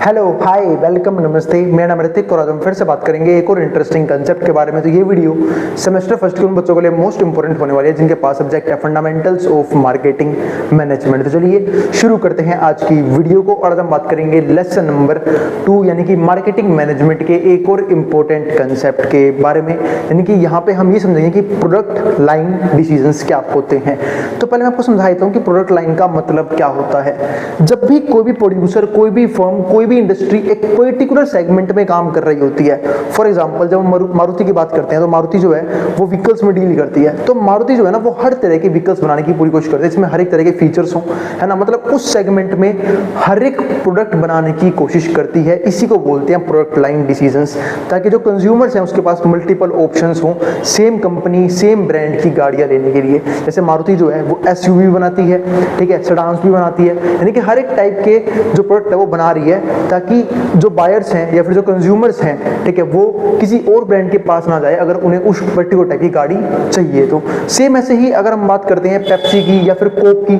Hello hi welcome नमस्ते, मेरा नाम ऋतिक और आज हम फिर से बात करेंगे एक और इंटरेस्टिंग कंसेप्ट के बारे में। तो ये वीडियो सेमेस्टर फर्स्ट के उन बच्चों के लिए मोस्ट इंपोर्टेंट होने वाली है जिनके पास सब्जेक्ट है फंडामेंटल्स ऑफ मार्केटिंग मैनेजमेंट। तो चलिए शुरू करते हैं आज की वीडियो को और आज हम बात करेंगे लेसन नंबर 2 यानी कि मार्केटिंग मैनेजमेंट के एक और इम्पोर्टेंट कंसेप्ट के बारे में। यानी कि यहाँ पे हम ये समझेंगे कि प्रोडक्ट लाइन डिसीजंस क्या होते हैं। तो पहले मैं आपको समझा देता हूँ कि प्रोडक्ट लाइन का मतलब क्या होता है। जब भी कोई भी प्रोड्यूसर, कोई भी फर्म, कोई भी इंडस्ट्री एक पर्टिकुलर सेगमेंट में काम कर रही होती है। फॉर एग्जांपल जब हम मारुति की बात करते हैं तो मारुति जो है वो व्हीकल्स में डील करती है। तो मारुति जो है ना वो हर तरह के व्हीकल्स बनाने की पूरी कोशिश करती है, इसमें हर एक तरह के फीचर्स हों, है ना। मतलब उस सेगमेंट में हर एक प्रोडक्ट बनाने की कोशिश करती है। इसी को बोलते हैं प्रोडक्ट लाइन डिसीजंस, ताकि जो कंज्यूमर्स हैं उसके पास मल्टीपल ऑप्शंस हों सेम कंपनी सेम ब्रांड की गाड़ियां लेने के लिए। जैसे मारुति जो है वो एसयूवी बनाती है, ठीक है, सेडान्स भी बनाती है, यानी कि हर एक टाइप के जो प्रोडक्ट है वो बना रही है ताकि जो बायर्स हैं या फिर जो कंज्यूमर्स हैं, ठीक है, वो किसी और ब्रांड के पास ना जाए अगर उन्हें उस पर्टिकुलर टाइप की गाड़ी चाहिए। तो सेम ऐसे ही अगर हम बात करते हैं पेप्सी की या फिर कोक की,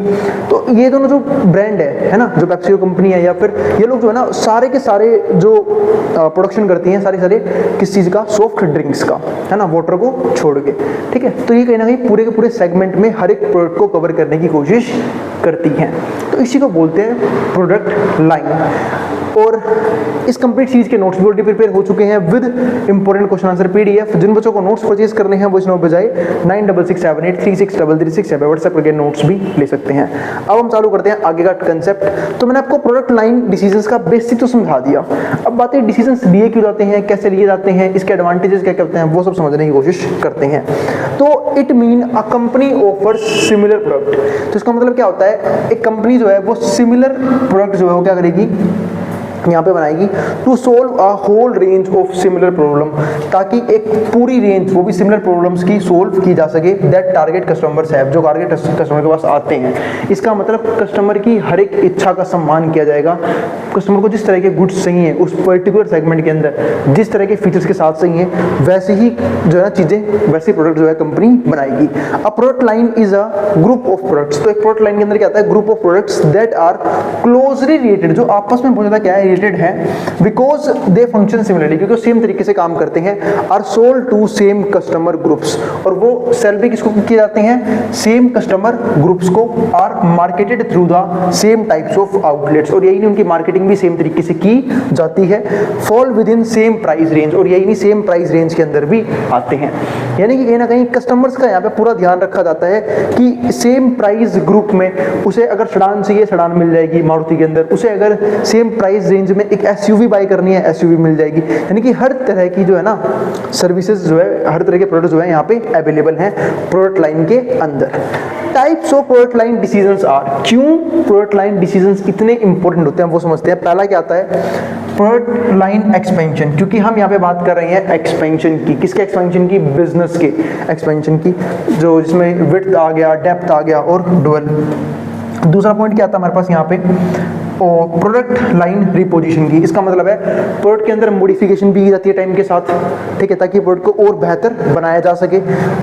तो ये दोनों जो ब्रांड है ना, जो पेप्सी कंपनी है या फिर ये लोग जो है ना सारे के सारे जो प्रोडक्शन करती हैं सारे किस चीज़ का, सॉफ्ट ड्रिंक्स का, है ना, वाटर को छोड़ के, ठीक है। तो ये कहीं ना कहीं पूरे के पूरे सेगमेंट में हर एक प्रोडक्ट को कवर करने की कोशिश करती हैं। तो इसी को बोलते हैं प्रोडक्ट लाइन। और इस कंप्लीट सीरीज के नोट्स भी ऑलरेडी प्रिपेयर हो चुके हैं with important question answer PDF. जिन बच्चों को नोट्स परचेज करने हैं वो इस नंबर पर जाए 9667836336 व्हाट्सएप करके नोट्स भी ले सकते हैं। अब हम चालू करते हैं आगे का कंसेप्ट। तो मैंने आपको प्रोडक्ट लाइन डिसीजंस का बेसिक तो समझा दिया। अब बातें डिसीजंस लिए क्यों जाते हैं, कैसे लिए जाते हैं, इसके एडवांटेजेस क्या क्या होते हैं, वो सब समझने की कोशिश करते हैं। तो it mean a company offers similar product. तो इसका मतलब क्या होता है, एक कंपनी जो है वो सिमिलर प्रोडक्ट जो है वो क्या करेगी, यहाँ पे बनाएगी to solve a whole range of similar problem, ताकि एक पूरी रेंज वो भी सिमिलर प्रॉब्लम्स की सोल्व की जा सके दैट टारगेट कस्टमर्स है, जो टारगेट कस्टमर के पास आते हैं। इसका मतलब कस्टमर की हर एक इच्छा का सम्मान किया जाएगा। कस्टमर को जिस तरह के गुड्स चाहिए उस पर्टिकुलर सेगमेंट के अंदर, जिस तरह के फीचर्स के साथ चाहिए, वैसे ही जो है ना चीज़ें, वैसे प्रोडक्ट जो है कंपनी बनाएगी। A product line is a group of products. तो एक प्रोडक्ट लाइन के अंदर क्या आता है, group of products that are closely related, जो आपस में बहुत ज़्यादा क्या है, रिलेटेड है, बिकॉज दे फंक्शन सिमिलरली, क्योंकि सेम तरीके से काम करते हैं, are sold to same customer groups, और वो सेल भी किसको किए जाते हैं, सेम कस्टमर ग्रुप्स को, are marketed through the same types of outlets, और यही नहीं उनकी मार्केटिंग भी सेम तरीके से की जाती है, fall with in same price range, और यही नहीं सेम प्राइस रेंज के अंदर भी आते हैं। यानी कि कहीं ना कहीं कस्टमर्स का यहाँ पे पूरा ध्यान रखा जाता है कि सेम प्राइस ग्रुप में उसे अगर सेडान चाहिए सेडान मिल जाएगी मारुति के अंदर, उसे अगर सेम प्राइस रेंज में एक एसयूवी बाय करनी है एसयूवी मिल जाएगी। यानी कि हर तरह की जो है ना सर्विसेज जो है, हर तरह के प्रोडक्ट जो है यहाँ पे अवेलेबल हैं प्रोडक्ट लाइन के अंदर। Types of product line decisions are, क्यों प्रोडक्ट लाइन डिसीजंस इतने इंपॉर्टेंट होते हैं वो समझते हैं। पहला क्या आता है, प्रोडक्ट लाइन एक्सपेंशन, क्योंकि हम यहाँ पे बात कर रहे हैं एक्सपेंशन की, किसके एक्सपेंशन की, बिजनेस के एक्सपेंशन की, जो जिसमें विड्थ आ गया, डेप्थ आ गया और डुअल। दूसरा पॉइंट क्या आता है हमारे पास यहाँ पे, और प्रोडक्ट लाइन रिपोजिशन की। इसका मतलब है प्रोडक्ट के अंदर मॉडिफिकेशन भी की जाती है टाइम के साथ, ठीक है, ताकि प्रोडक्ट को और बेहतर बनाया जा सके।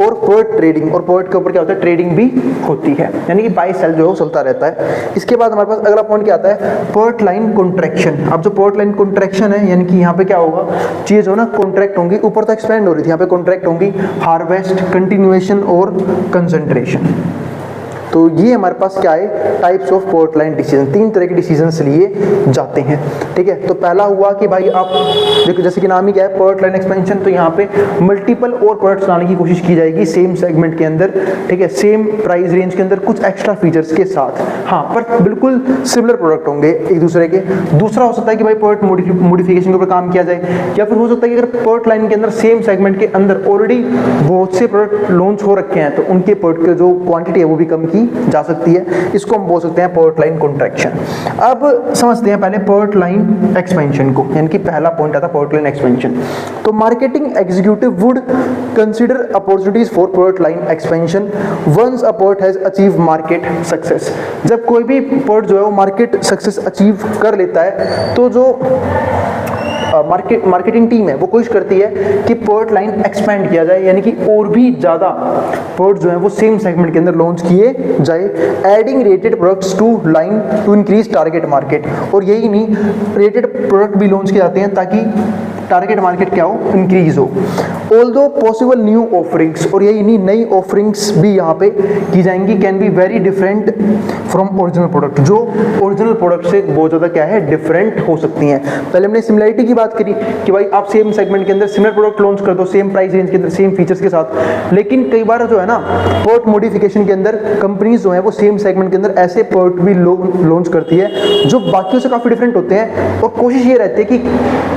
और प्रोडक्ट ट्रेडिंग, और प्रोडक्ट के ऊपर क्या होता है, ट्रेडिंग भी होती है, यानी कि बाय सेल जो है चलता रहता है। इसके बाद हमारे पास अगला पॉइंट क्या आता है, प्रोडक्ट लाइन कॉन्ट्रैक्शन। अब जो प्रोडक्ट लाइन कॉन्ट्रैक्शन है, यानी कि यहाँ पे क्या होगा, चीज़ जो है ना कॉन्ट्रैक्ट होंगी, ऊपर तो एक्सपेंड हो रही थी, यहाँ पे कॉन्ट्रैक्ट होंगी, हार्वेस्ट, कंटिन्यूएशन और कंसंट्रेशन। तो ये हमारे पास क्या है, types of product line decision, तीन तरह के डिसीजंस लिए जाते हैं, ठीक है। तो पहला हुआ कि भाई आप देखो, जैसे कि नाम ही क्या है, प्रोडक्ट लाइन एक्सपेंशन, तो यहाँ पे मल्टीपल और प्रोडक्ट्स लाने की कोशिश की जाएगी सेम सेगमेंट के अंदर, ठीक है, सेम प्राइस रेंज के अंदर, कुछ एक्स्ट्रा फीचर्स के साथ, हाँ, पर बिल्कुल सिमिलर प्रोडक्ट होंगे एक दूसरे के। दूसरा हो सकता है कि भाई प्रोडक्ट मॉडिफिकेशन के ऊपर काम किया जाए, या फिर हो सकता है कि अगर प्रोडक्ट लाइन के अंदर सेम सेगमेंट के अंदर ऑलरेडी बहुत से प्रोडक्ट लॉन्च हो रखे हैं, तो उनके प्रोडक्ट की जो क्वांटिटी है वो भी कम की जा सकती है। इसको हम बोल सकते हैं प्रोडक्ट लाइन कॉन्ट्रैक्शन। अब समझते हैं पहले प्रोडक्ट लाइन एक्सपेंशन को, यानी कि पहला पॉइंट आता है प्रोडक्ट लाइन एक्सपेंशन। तो marketing executive would consider opportunities for product line expansion once a product has achieve market success. जब कोई भी प्रोडक्ट जो है वो मार्केट सक्सेस अचीव कर लेता है, तो जो मार्केटिंग टीम है वो कोशिश करती है कि प्रोडक्ट लाइन एक्सपेंड किया जाए, यानी कि और भी ज़्यादा प्रोडक्ट जो है वो सेम सेगमेंट के अंदर लॉन्च किए जाए, adding rated products to line to increase target market. और यही नहीं, रेटेड प्रोडक्ट भी लॉन्च किए जाते हैं ताकि टारगेट मार्केट क्या हो, इंक्रीज हो। ऑल्दो पॉसिबल न्यू ऑफरिंग्स, और यही नहीं, नई ऑफरिंग्स भी यहाँ पे की जाएंगी, can be very different from original product, जो ओरिजिनल प्रोडक्ट से बहुत ज़्यादा क्या है, डिफरेंट हो सकती हैं। पहले हमने सिमिलरिटी की बात करी कि भाई आप सेम सेगमेंट के अंदर सिमिलर प्रोडक्ट लॉन्च कर दो, सेम प्राइस रेंज के अंदर, सेम फीचर्स के साथ, लेकिन कई बार जो है ना प्रोडक्ट मॉडिफिकेशन के अंदर कंपनीज जो है वो सेम सेगमेंट के अंदर ऐसे प्रोडक्ट भी लॉन्च करती है जो बाकियों से काफ़ी डिफरेंट होते हैं, और कोशिश ये रहती है कि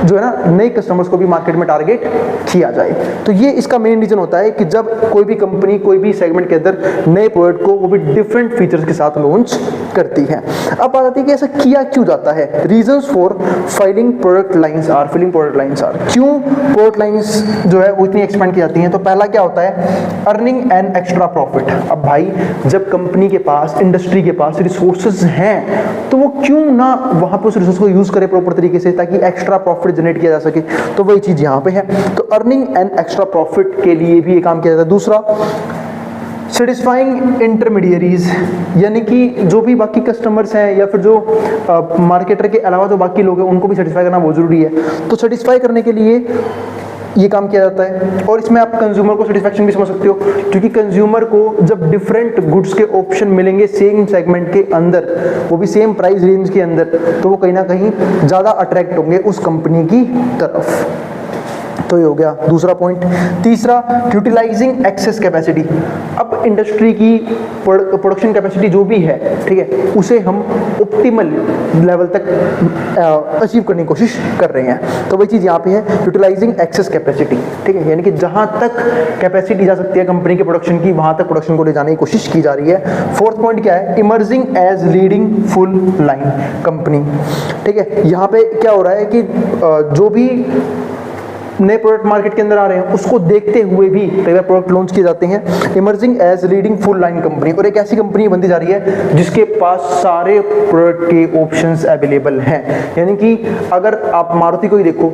जो है ना नए कस्टमर्स को भी मार्केट में टारगेट किया जाए। तो ये इसका मेन रीजन होता है कि जब कोई भी कंपनी कोई भी सेगमेंट के अंदर नए प्रोडक्ट को वो भी डिफरेंट फीचर्स के साथ लॉन्च करती है। अब बात आती है कि ऐसा किया क्यों जाता है। Reasons for filing product lines are, क्यों प्रोडक्ट लाइंस जो है वो इतनी एक्सपेंड की जाती हैं। तो पहला क्या होता है, अर्निंग एन एक्स्ट्रा प्रॉफिट। अब भाई जब कंपनी के पास, इंडस्ट्री के पास रिसोर्सेज हैं तो वो क्यों ना वहां पे उस रिसोर्स को यूज करे प्रॉपर तरीके से ताकि एक्स्ट्रा प्रॉफिट जनरेट किया जा सके। तो वही चीज यहां पे है। तो अर्निंग एंड एक्स्ट्रा प्रॉफिट के लिए भी ये काम किया जाता है। दूसरा, सेटिस्फाइंग इंटरमीडियरीज, यानी कि जो भी बाकी कस्टमर्स हैं या फिर जो मार्केटर के अलावा जो बाकी लोग हैं उनको भी सेटिस्फाई करना बहुत जरूरी है। तो सेटिस्फाई करने के लिए ये काम किया जाता है। और इसमें आप कंज्यूमर को सेटिस्फैक्शन भी समझ सकते हो, क्योंकि कंज्यूमर को जब डिफरेंट गुड्स के ऑप्शन मिलेंगे सेम सेगमेंट के अंदर, वो भी सेम प्राइस रेंज के अंदर, तो वो कहीं ना कहीं ज़्यादा अट्रैक्ट होंगे उस कंपनी की तरफ। तो ये हो गया दूसरा पॉइंट। तीसरा, यूटिलाइजिंग एक्सेस कैपेसिटी। अब इंडस्ट्री की प्रोडक्शन कैपेसिटी जो भी है, ठीक है, उसे हम ऑप्टिमल लेवल तक अचीव करने की कोशिश कर रहे हैं। तो वही चीज़ यहाँ पे है, यूटिलाइजिंग एक्सेस कैपेसिटी, ठीक है, यानी कि जहाँ तक कैपेसिटी जा सकती है कंपनी के प्रोडक्शन की, वहाँ तक प्रोडक्शन को ले जाने की कोशिश की जा रही है। फोर्थ पॉइंट क्या है, emerging as leading full line company, ठीक है। यहाँ पे क्या हो रहा है कि जो भी नए प्रोडक्ट मार्केट के अंदर आ रहे हैं उसको देखते हुए भी कई बार प्रोडक्ट लॉन्च किए जाते हैं। Emerging as leading full line company, और एक ऐसी कंपनी बनती जा रही है जिसके पास सारे प्रोडक्ट के ऑप्शंस अवेलेबल हैं। यानी कि अगर आप मारुति को ही देखो,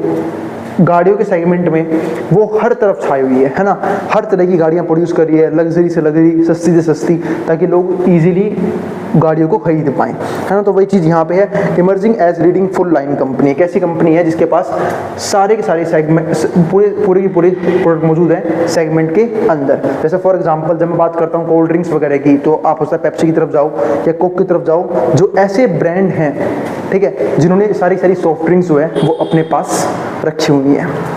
गाड़ियों के सेगमेंट में वो हर तरफ छाई हुई है ना, हर तरह की गाड़ियां प्रोड्यूस कर रही है, लग्जरी से लग्जरी, सस्ती से सस्ती, ताकि लोग इजीली गाड़ियों को खरीद पाएं, है ना। तो वही चीज़ यहाँ पे है, emerging as leading full line company. एक ऐसी कंपनी है जिसके पास सारे के सारे सेगमेंट, पूरे की पूरे प्रोडक्ट मौजूद हैं सेगमेंट के अंदर। जैसे फॉर एग्जांपल जब मैं बात करता हूँ कोल्ड ड्रिंक्स वगैरह की, तो आप हो सकता है पेप्सी की तरफ जाओ या कोक की तरफ जाओ, जो ऐसे ब्रांड हैं, ठीक है, जिन्होंने सारी सॉफ्ट ड्रिंक्स जो है वो अपने पास रखी हुई है।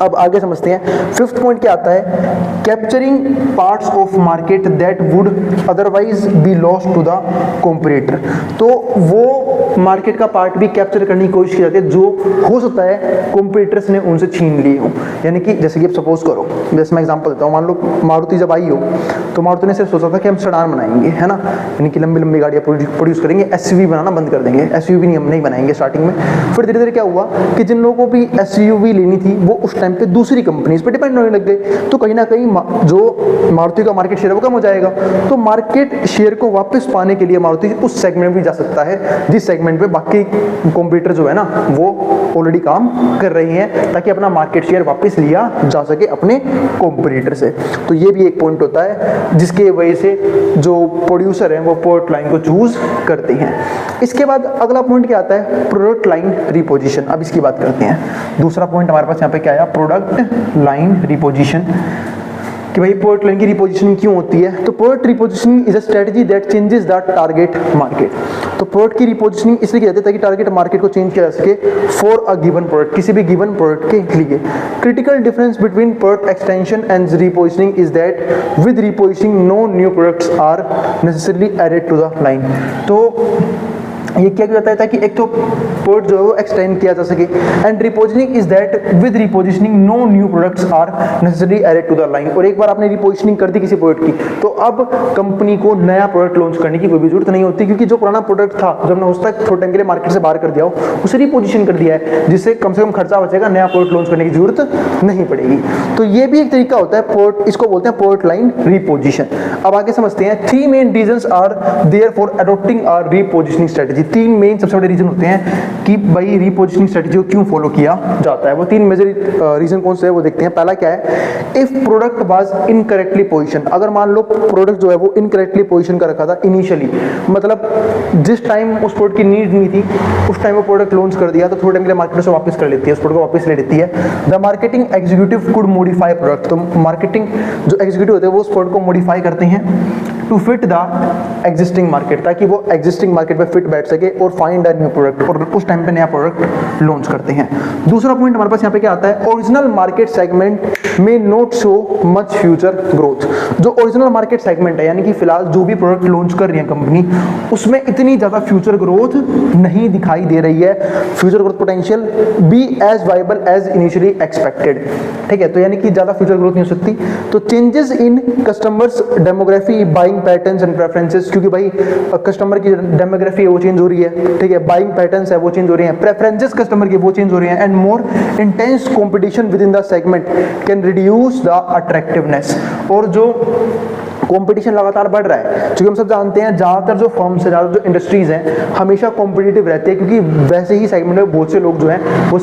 अब आगे समझते हैं। फिफ्थ पॉइंट क्या आता है, capturing parts of market that would otherwise be lost to the competitor. तो वो मार्केट का पार्ट भी कैप्चर करने की कोशिश की जाती है जो हो सकता है कॉम्पिटिटर्स ने उनसे छीन लिए हो। यानी कि जैसे कि आप सपोज करो, जैसे मैं एग्जांपल देता हूँ, मान लो मारुति जब आई हो तो मारुति ने सिर्फ सोचा था कि हम सेडान बनाएंगे, है ना, यानी कि लंबी लंबी गाड़ियाँ प्रोड्यूस करेंगे, एसयूवी बनाना बंद कर देंगे, एसयूवी नहीं हम नहीं बनाएंगे स्टार्टिंग में। फिर धीरे धीरे क्या हुआ कि जिन लोगों को भी एसयूवी लेनी थी वो उस टाइम पे दूसरी कंपनीज पे डिपेंड होने लग गए, तो कहीं ना कहीं जो मारुति का मार्केट शेयर है वो कम हो जाएगा। तो मार्केट शेयर को वापस पाने के लिए मारुति उस सेगमेंट में जा सकता है जिस सेगमेंट पे बाकी कॉम्पिटिटर जो है ना वो ऑलरेडी काम कर रही हैं, ताकि अपना मार्केट शेयर वापस लिया जा सके अपने कॉम्पिटिटर से। तो ये भी एक पॉइंट होता है जिसके वजह से जो प्रोड्यूसर हैं वो प्रोडक्ट लाइन को चूज करते हैं। इसके बाद अगला पॉइंट क्या आता है, प्रोडक्ट लाइन रिपोजिशन। अब इसकी बात करते हैं। दूसरा पॉइंट हमारे पास यहाँ पे क्या आया, प्रोडक्ट लाइन रिपोजिशन, कि भाई प्रोडक्ट लाइन की रिपोजिशनिंग क्यों होती है। तो product रिपोजिशनिंग is a strategy that changes the target market. तो प्रोडक्ट की रिपोजिशनिंग इसलिए कहते हैं ताकि टारगेट मार्केट को चेंज किया जा सके फॉर अ गिवन प्रोडक्ट, किसी भी गिवन प्रोडक्ट के लिए। Critical difference between product extension and repositioning is that with repositioning no new products are necessarily added to the line. तो ये क्या जाता है ताकि एक तो प्रोडक्ट जो है वो एक्सटेंड किया जा सके, and repositioning is that with repositioning no new products are necessarily added to the line. और एक बार आपने रिपोजिशनिंग कर दी किसी प्रोडक्ट की तो अब कंपनी को नया प्रोडक्ट लॉन्च करने की कोई भी जरूरत नहीं होती, क्योंकि जो पुराना प्रोडक्ट था जो हमने उस तक थोड़े टाइम के लिए मार्केट से बाहर कर दिया हो उसे रिपोजिशन कर दिया है, जिससे कम से कम खर्चा बचेगा, नया प्रोडक्ट लॉन्च करने की जरूरत नहीं पड़ेगी। तो ये भी एक तरीका होता है प्रोडक्ट, इसको बोलते हैं प्रोडक्ट लाइन रिपोजिशन। अब आगे समझते हैं। 3 main reasons are there for adopting a repositioning strategy. 3 main सबसे बड़े रीजन होते हैं कि भाई रीपोजिशनिंग स्ट्रेटजी को क्यों फॉलो किया जाता है। वो 3 मेजर रीजन कौन से है वो देखते हैं। पहला क्या है, if product was incorrectly position, अगर मान लो प्रोडक्ट जो है वो इनकरेक्टली पोजीशन कर रखा था इनिशियली, मतलब जिस टाइम उस प्रोडक्ट की नीड नहीं थी उस टाइम वो प्रोडक्ट लॉन्च कर दिया, तो थोड़े टाइम के लिए मार्केट से वापस कर लेती है, उस प्रोडक्ट को वापस ले लेती है। The marketing executive could modify product, तो मार्केटिंग जो एग्जीक्यूटिव होते हैं वो उस प्रोडक्ट को मॉडिफाई करते हैं to fit the existing market, ताकि वो एग्जिस्टिंग मार्केट में फिट बैठ सके और फाइंड अ न्यू प्रोडक्ट, और उस टाइम पे नया प्रोडक्ट लॉन्च करते हैं। दूसरा पॉइंट हमारे पास यहाँ पे क्या आता है, ओरिजिनल मार्केट सेगमेंट में not show much future growth. जो ओरिजिनल मार्केट सेगमेंट है, यानी कि फिलहाल जो भी प्रोडक्ट लॉन्च कर रही है कंपनी, उसमें इतनी ज्यादा फ्यूचर ग्रोथ नहीं दिखाई दे रही है, future growth potential be as viable as initially expected. ठीक है, तो यानी कि ज्यादा फ्यूचर ग्रोथ नहीं हो सकती। तो changes in customers demography, buying patterns and preferences, क्योंकि भाई कस्टमर की डेमोग्राफी है वो चेंज हो रही है, ठीक है, बाइंग पैटर्न्स है वो चेंज हो रही हैं, प्रेफरेंसेस कस्टमर की वो चेंज हो रही हैं, and more intense competition with in the segment can reduce the attractiveness. और जो कंपटीशन लगातार बढ़ रहा है, क्योंकि हम सब जानते हैं ज़्यादातर जो फर्म्स है, ज़्यादातर जो इंडस्ट्रीज़ हैं, हमेशा कॉम्पिटिटिव रहते हैं, क्योंकि वैसे ही सेगमेंट में बहुत से लोग जो हैं वो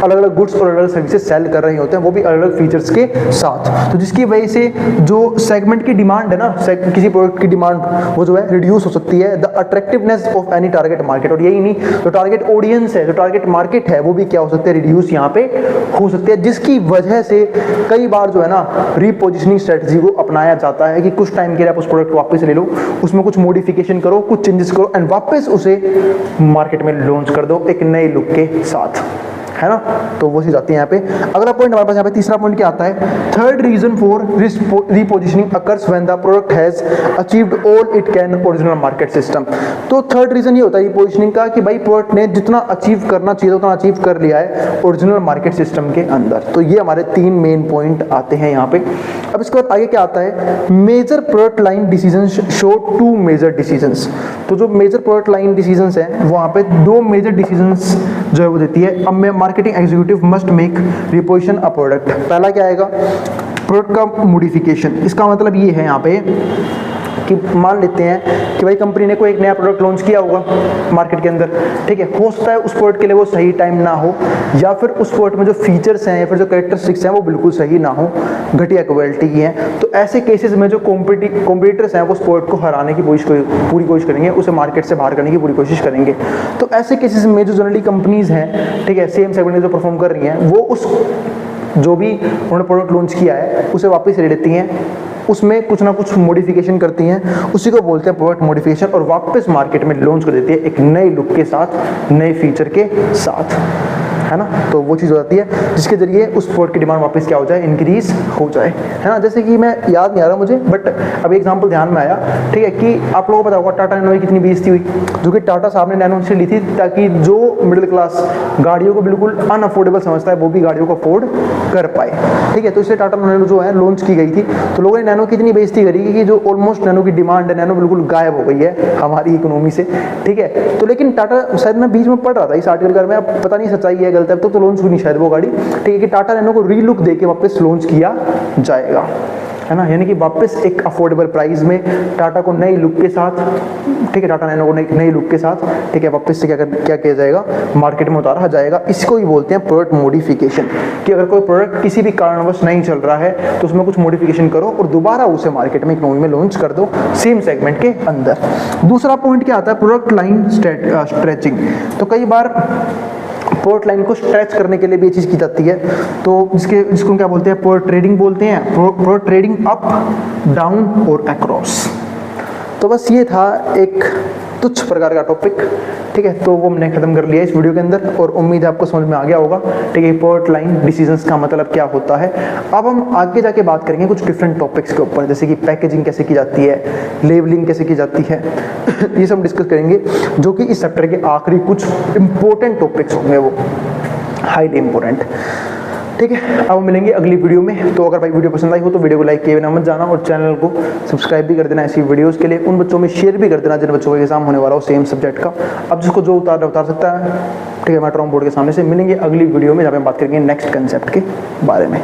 अलग अलग गुड्स और अलग अलग सर्विसेज सेल कर रहे होते हैं, वो भी अलग अलग फीचर्स के साथ। तो जिसकी वजह से जो सेगमेंट की डिमांड है ना, किसी प्रोडक्ट की डिमांड वो जो है रिड्यूस हो सकती है, the attractiveness of any target market. और यही नहीं, जो टारगेट ऑडियंस है, जो टारगेट मार्केट है, वो भी क्या हो सकते हैं, रिड्यूस यहाँ पे हो सकते हैं, जिसकी वजह से कई बार जो है ना रीपोजिशनिंग स्ट्रेटजी को अपनाया जाता है कि कुछ टाइम के लिए आप उस प्रोडक्ट को वापस ले लो, उसमें कुछ मॉडिफिकेशन करो, कुछ चेंजेस करो एंड वापस उसे मार्केट में लॉन्च कर दो एक नए लुक के साथ, है ना। तो वो चीज आती है यहाँ पे। अगला पॉइंट हमारे पास यहाँ पे तीसरा पॉइंट क्या आता है, third reason for repositioning occurs when the product has achieved all it can original market system. तो थर्ड रीजन ये होता है रीपोजिशनिंग का कि भाई प्रोडक्ट ने जितना अचीव करना चाहिए उतना अचीव कर लिया है ओरिजिनल मार्केट सिस्टम के अंदर। तो ये हमारे 3 मेन पॉइंट आते हैं यहाँ पे। अब इसके बाद आगे क्या आता है, major product line decisions show 2 major decisions. तो जो मेजर प्रोडक्ट लाइन डिसीजंस हैं वो यहाँ पे 2 मेजर डिसीजंस जो है वो देती है। अब मैं marketing executive must make reposition a product. पहला क्या आएगा, प्रोडक्ट का मॉडिफिकेशन। इसका मतलब ये है यहाँ पे कि मान लेते हैं कि भाई कंपनी ने कोई एक नया प्रोडक्ट लॉन्च किया होगा मार्केट के अंदर, ठीक है, हो सकता है उस प्रोडक्ट के लिए वो सही टाइम ना हो, या फिर उस प्रोडक्ट में जो फीचर्स हैं या फिर जो कैरेक्टरिस्टिक्स हैं वो बिल्कुल सही ना हो, घटिया क्वालिटी की हैं। तो ऐसे केसेस में जो कॉम्पिटिटर्स हैं वो उस प्रोडक्ट को हराने की पूरी कोशिश करेंगे, उसे मार्केट से बाहर करने की पूरी कोशिश करेंगे। तो ऐसे केसेस में जो जनरली कंपनीज हैं, ठीक है, सेम सेगमेंट में जो परफॉर्म कर रही हैं, वो उस जो भी उन्होंने प्रोडक्ट लॉन्च किया है उसे वापस ले लेती हैं, उसमें कुछ ना कुछ मॉडिफिकेशन करती हैं, उसी को बोलते हैं प्रोडक्ट मॉडिफिकेशन, और वापस मार्केट में लॉन्च कर देती है एक नए लुक के साथ, नए फीचर के साथ, है ना। तो वो चीज़ हो जाती है जिसके जरिए उस प्रोडक्ट की डिमांड वापस क्या हो जाए, इंक्रीज हो जाए, है ना। जैसे कि मैं याद नहीं आ रहा मुझे, बट अभी एग्जांपल ध्यान में आया, ठीक है, कि आप लोगों को पता होगा टाटा नैनो की कितनी बेइज्जती हुई, जो कि टाटा साहब ने नैनो से ली थी ताकि जो मिडिल क्लास गाड़ियों को बिल्कुल अनअफोर्डेबल समझता है वो भी गाड़ियों को अफोर्ड कर पाए, ठीक है। तो इसलिए टाटा नैनो जो है लॉन्च की गई थी, तो लोगों ने नैनो की इतनी बेइज्जती करी कि जो ऑलमोस्ट नैनो की डिमांड है, नैनो बिल्कुल गायब हो गई है हमारी इकोनॉमी से, ठीक है। तो लेकिन टाटा, शायद मैं बीच में पढ़ रहा था इस आर्टिकल में, अब पता नहीं सच्चाई है गलत है, तो लॉन्च हुई नहीं शायद वो गाड़ी, ठीक है, कि टाटा नैनो को रीलुक देके वापस लॉन्च किया जाएगा, है ना। यानी कि वापस एक अफोर्डेबल प्राइस में टाटा को नई लुक के साथ, ठीक है, टाटा नैनो को नई लुक के साथ, ठीक है, वापस से क्या किया जाएगा, मार्केट में उतारा जाएगा। इसको ही बोलते हैं प्रोडक्ट मॉडिफिकेशन, कि अगर कोई प्रोडक्ट किसी भी कारणवश नहीं चल रहा है तो उसमें कुछ मॉडिफिकेशन करो और दोबारा उसे मार्केट में इकोनॉमी में लॉन्च कर दो सेम सेगमेंट के अंदर। दूसरा पॉइंट क्या आता है, प्रोडक्ट लाइन स्ट्रेचिंग। तो कई बार प्रोडक्ट लाइन को स्ट्रेच करने के लिए भी ये चीज़ की जाती है, तो जिसको क्या बोलते हैं, प्रोडक्ट ट्रेडिंग बोलते हैं, प्रोडक्ट ट्रेडिंग अप, डाउन और अक्रॉस। तो बस ये था एक तुच्छ प्रकार का टॉपिक, ठीक है। तो वो हमने खत्म कर लिया इस वीडियो के अंदर, और उम्मीद है आपको समझ में आ गया होगा, ठीक है, प्रोडक्ट लाइन डिसीजंस का मतलब क्या होता है। अब हम आगे जाके बात करेंगे कुछ डिफरेंट टॉपिक्स के ऊपर, जैसे कि पैकेजिंग कैसे की जाती है, लेबलिंग कैसे की जाती है ये सब डिस्कस करेंगे, जो कि इस चैप्टर के आखिरी कुछ इंपॉर्टेंट टॉपिक्स होंगे, वो हाईली इंपॉर्टेंट, ठीक है। अब मिलेंगे अगली वीडियो में। तो अगर भाई वीडियो पसंद आई हो तो वीडियो को लाइक किए बिना मत जाना, और चैनल को सब्सक्राइब भी कर देना ऐसी वीडियोस के लिए। उन बच्चों में शेयर भी कर देना जिन बच्चों का एग्जाम होने वाला हो सेम सब्जेक्ट का। अब जिसको जो उतार सकता है, ठीक है, मैं ट्रॉम बोर्ड के सामने से। मिलेंगे अगली वीडियो में जहाँ पे हम बात करेंगे नेक्स्ट कंसेप्ट के बारे में।